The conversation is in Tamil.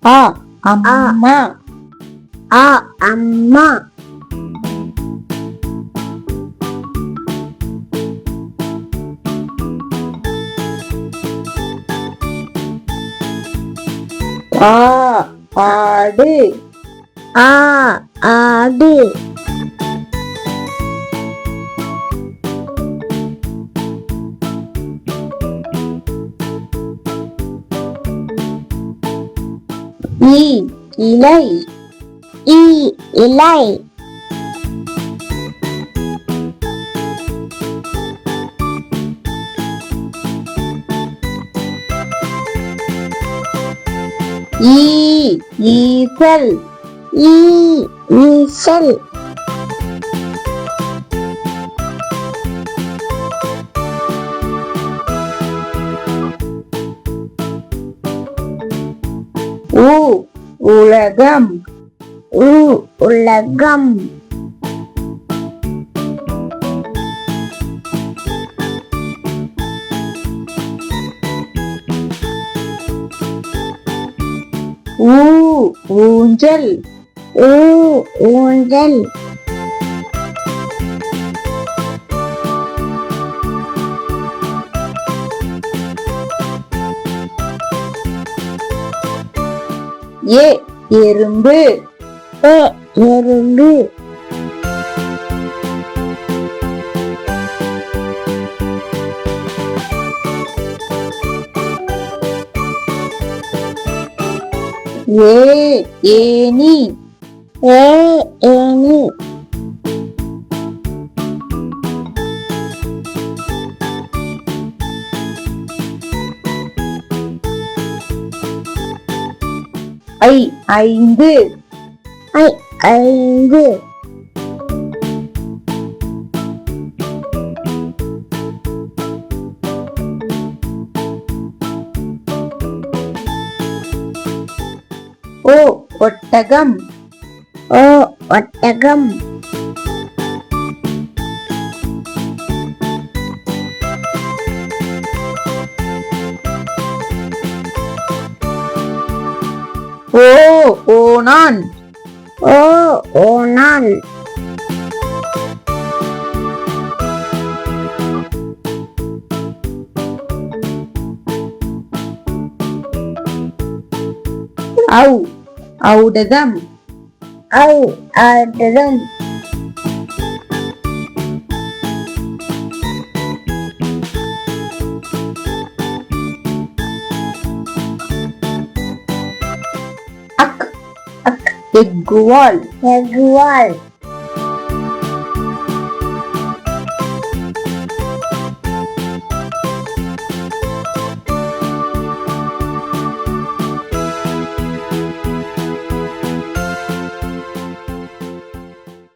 ஆ அம்மா. ஆ அம்மா. ஆ ஆடு. ஆ ஆடு. இ இலை. இ இலை. ஈ ஈசல். ஈ ஈசல். உ உலகம். உ உலகம். ஊ ஊஞ்சல். ஊ ஊஞ்சல். ஏ எறும்பு. ஏ எறும்பு. ஏ ஏனி. ஏ ஏனி. ஐ ஐந்து. ஐ ஐந்து. ஓ ஒட்டகம். ஓ ஒட்டகம். ஓ ஓணான். ஓ ஓணான். ஔ ஔடதம். ஔ ஔடதம். அக் அக் எக்குவால். எக்குவால்.